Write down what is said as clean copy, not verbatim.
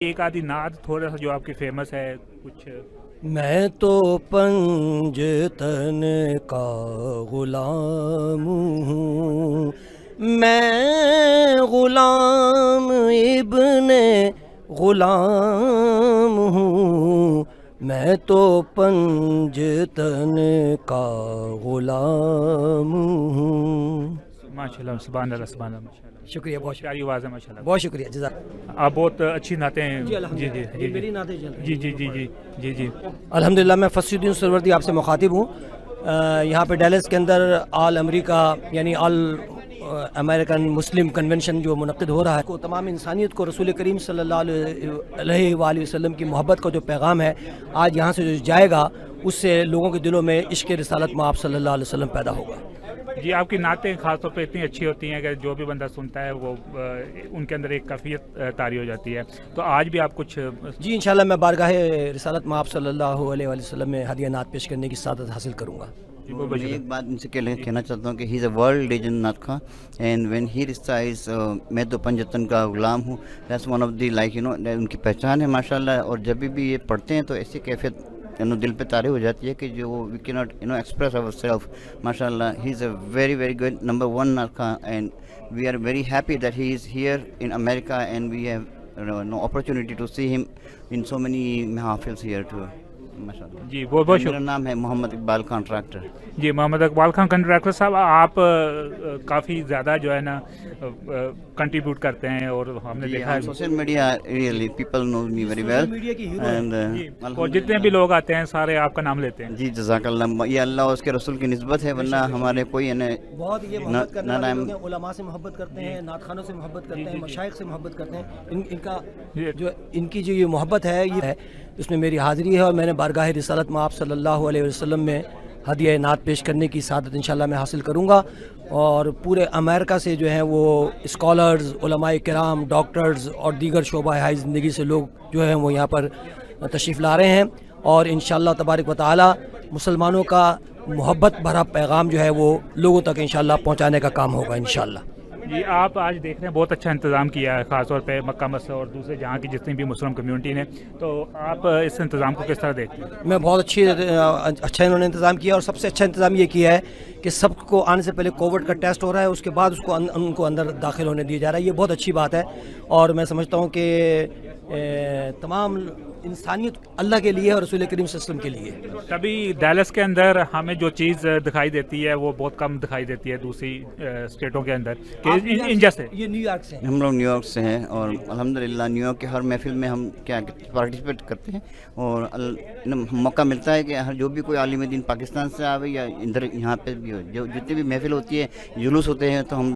ایک آدھی نعت تھوڑا سا جو آپ کی فیمس ہے کچھ؟ میں تو پنجتن کا غلام ہوں، میں غلام ابن غلام ہوں، میں تو پنجتن کا غلام ہوں۔ ماشاء اللہ، سبحان اللہ، سبحان اللہ، ماشاء اللہ، شکریہ، بہت شکریہ، پیاری آواز ہے ماشاء اللہ۔ بہت شکریہ، جزاک۔ آپ بہت اچھی نعتیں ہیں۔ جی جی الحمدللہ، جی یہ جی میری نعتیں چل رہی جی ہیں۔ جی جی جی جی جی الحمدللہ، میں فصیح الدین سرورتی آپ سے مخاطب ہوں۔ یہاں پہ ڈیلس کے اندر آل امریکہ یعنی آل امریکن مسلم کنونشن جو منعقد ہو رہا ہے، کو تمام انسانیت کو رسول کریم صلی اللہ علیہ وآلہ وسلم کی محبت کا جو پیغام ہے، آج یہاں سے جو جائے گا، اس سے لوگوں کے دلوں میں عشق رسالت مآب صلی اللہ علیہ وسلم پیدا ہوگا۔ جی، آپ کی نعتیں خاص طور پہ اتنی اچھی ہوتی ہیں کہ جو بھی بندہ سنتا ہے وہ ان کے اندر ایک کیفیت طاری ہو جاتی ہے۔ تو آج بھی آپ کچھ؟ جی انشاءاللہ میں بارگاہ رسالت مآب صلی اللہ علیہ وآلہ وسلم میں ہدیہ نعت پیش کرنے کی سعادت حاصل کروں گا۔ بہت میں شکریہ۔ ایک بات ان سے کہنا چاہتا ہوں کہ ہی از اے ورلڈ لیجنڈ نعت خواں، اینڈ وین ہی ریسائٹس میں تو پنجتن کا غلام ہوں، that's one of the like ان کی پہچان ہے ماشاءاللہ۔ اور جب بھی یہ پڑھتے ہیں تو ایسی کیفیت دل پہ طاری ہو جاتی ہے کہ جو وی کی ناٹ ایکسپریس اوور سیلف۔ ماشاءاللہ he is a very very good number one نعت خواں، and we are very happy that he is here in America and we have no opportunity to see him in so many محافل here too. ماشاءاللہ جی بہت بہت میرا شکریہ۔ نام ہے محمد اقبال کانٹریکٹر۔ جی محمد اقبال خان کنٹریکٹر صاحب، آپ کافی زیادہ جو ہے نا کنٹریبیوٹ کرتے ہیں، اور ہم نے دیکھا ہے سوشل میڈیا ریئلی پیپل نو می ویری ویل، میڈیا کی ہیرو اینڈ جی، اور جتنے بھی لوگ آتے ہیں سارے آپ کا نام لیتے ہیں۔ جی جزاک اللہ، یہ اللہ اور اس کے رسول کی نسبت ہے، ورنہ ہمارے کوئی بہت یہ محبت کرنے والے نہ لوگ ہیں، علماء سے محبت کرتے ہیں، نعت خوانوں سے محبت کرتے ہیں، مشائخ سے محبت کرتے ہیں۔ ان کی جو یہ محبت ہے، یہ ہے، اس میں میری حاضری ہے، اور میں نے بارگاہ رسالت مآب صلی اللہ علیہ وسلم میں ہدیہ نعت پیش کرنے کی سعادت انشاءاللہ میں حاصل کروں گا۔ اور پورے امریکہ سے جو ہیں وہ اسکالرز، علماء کرام، ڈاکٹرز اور دیگر شعبہ ہائی زندگی سے لوگ جو ہیں وہ یہاں پر تشریف لا رہے ہیں، اور انشاءاللہ تبارک و تعالی مسلمانوں کا محبت بھرا پیغام جو ہے وہ لوگوں تک انشاءاللہ پہنچانے کا کام ہوگا انشاءاللہ۔ جی، آپ آج دیکھ رہے ہیں بہت اچھا انتظام کیا ہے، خاص طور پہ مکہ مسجد اور دوسرے جہاں کی جتنی بھی مسلم کمیونٹی نے، تو آپ اس انتظام کو کس طرح دیکھتے ہیں؟ میں بہت اچھا انہوں نے انتظام کیا، اور سب سے اچھا انتظام یہ کیا ہے کہ سب کو آنے سے پہلے کووڈ کا ٹیسٹ ہو رہا ہے، اس کے بعد ان کو اندر داخل ہونے دیا جا رہا ہے۔ یہ بہت اچھی بات ہے، اور میں سمجھتا ہوں کہ تمام انسانیت اللہ کے لیے اور رسول کریم صلی اللہ علیہ وسلم کے لیے۔ تبھی ڈیلس کے اندر ہمیں جو چیز دکھائی دیتی ہے وہ بہت کم دکھائی دیتی ہے دوسری اسٹیٹوں کے اندر، کہ ان جیسے یہ نیو یارک سے ہیں۔ ہم لوگ نیو یارک سے ہیں، اور الحمدللہ نیو یارک کے ہر محفل میں ہم کیا پارٹیسپیٹ کرتے ہیں، اور موقع ملتا ہے کہ جو بھی کوئی عالم دین پاکستان سے آوے یا ادھر یہاں پہ بھی ہو، جو جتنی بھی محفل ہوتی ہے، جلوس ہوتے ہیں، تو ہم